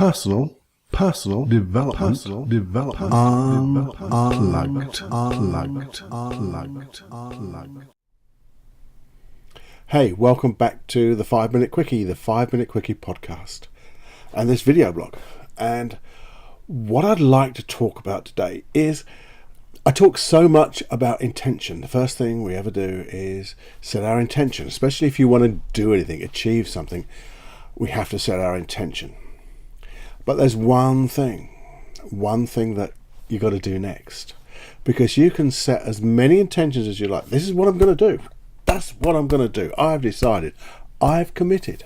personal development, unplugged. Hey, welcome back to the 5 Minute Quickie, the 5 Minute Quickie podcast, and this video blog. And what I'd like to talk about today is, I talk so much about intention. The first thing we ever do is set our intention, especially if you want to do anything, achieve something, we have to set our intention. But there's one thing that you got to do next, because you can set as many intentions as you like. This is what I'm going to do. That's what I'm going to do. I've decided. I've committed.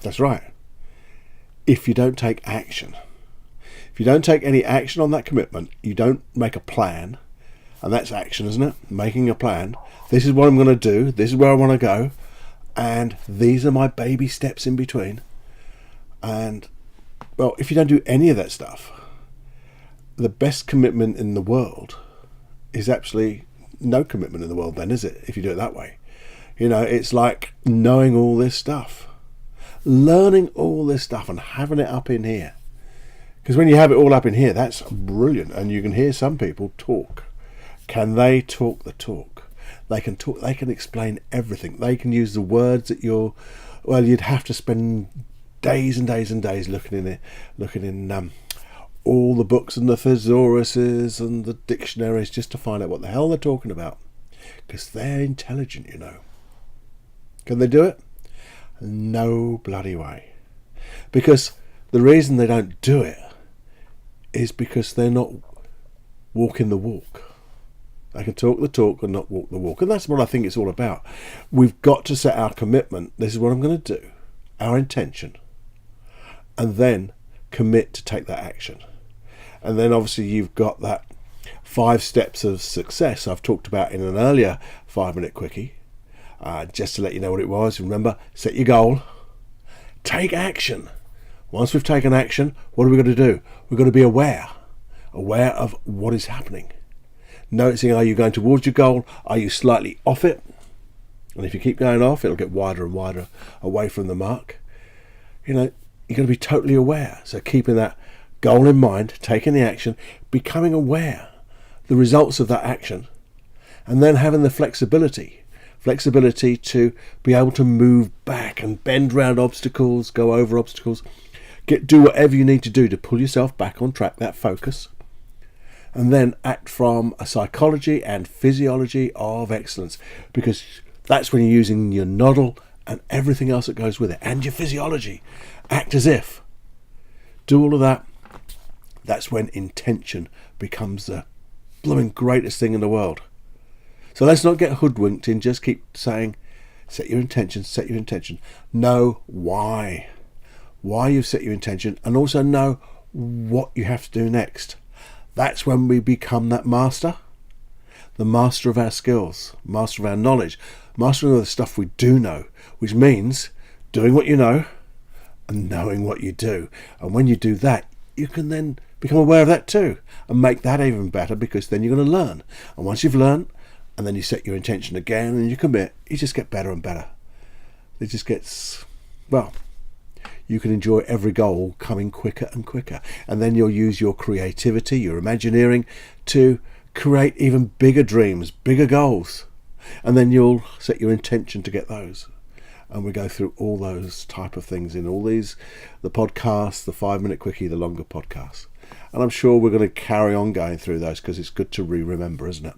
That's right. If you don't take action, if you don't take any action on that commitment, you don't make a plan, and that's action, isn't it? Making a plan. This is what I'm going to do. This is where I want to go, and these are my baby steps in between. And, well, if you don't do any of that stuff, the best commitment in the world is actually no commitment in the world then, is it? If you do it that way. You know, it's like knowing all this stuff, learning all this stuff and having it up in here. Because when you have it all up in here, that's brilliant. And you can hear some people talk. Can they talk the talk? They can talk, they can explain everything. They can use the words that you'd have to spend days and days and days looking in all the books and the thesauruses and the dictionaries just to find out what the hell they're talking about, because they're intelligent, you know. Can they do it? No bloody way. Because the reason they don't do it is because they're not walking the walk. They can talk the talk and not walk the walk, and that's what I think it's all about. We've got to set our commitment. This is what I'm going to do, our intention, and then commit to take that action. And then obviously you've got that 5 steps of success I've talked about in an earlier 5 Minute Quickie. Just to let you know what it was, remember, set your goal, take action. Once we've taken action, what are we going to do? We've got to be aware of what is happening. Noticing, are you going towards your goal? Are you slightly off it? And if you keep going off, it'll get wider and wider away from the mark. You know, you're going to be totally aware. So keeping that goal in mind, taking the action, becoming aware the results of that action, and then having the flexibility to be able to move back and bend around obstacles, go over obstacles, do whatever you need to do to pull yourself back on track, that focus, and then act from a psychology and physiology of excellence, because that's when you're using your noddle and everything else that goes with it, and your physiology. Act as if. Do all of that. That's when intention becomes the blooming greatest thing in the world. So let's not get hoodwinked and just keep saying, set your intention, set your intention. Know why you've set your intention, and also know what you have to do next. That's when we become that master, the master of our skills, master of our knowledge, master of the stuff we do know, which means doing what you know and knowing what you do. And when you do that, you can then become aware of that too, and make that even better, because then you're going to learn. And once you've learned, and then you set your intention again and you commit, you just get better and better. It just gets, well, you can enjoy every goal coming quicker and quicker. And then you'll use your creativity, your imagineering, to create even bigger dreams, bigger goals. And then you'll set your intention to get those. And we go through all those type of things in all these, the podcasts, the 5 Minute Quickie, the longer podcasts. And I'm sure we're going to carry on going through those, because it's good to remember, isn't it?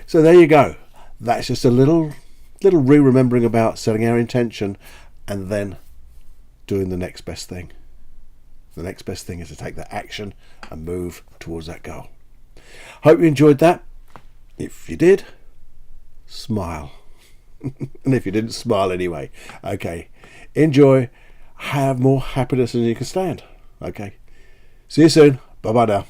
So there you go. That's just a little re-remembering about setting our intention and then doing the next best thing. The next best thing is to take that action and move towards that goal. Hope you enjoyed that. If you did, smile. And if you didn't, smile anyway. Okay. Enjoy. Have more happiness than you can stand. Okay. See you soon. Bye-bye now.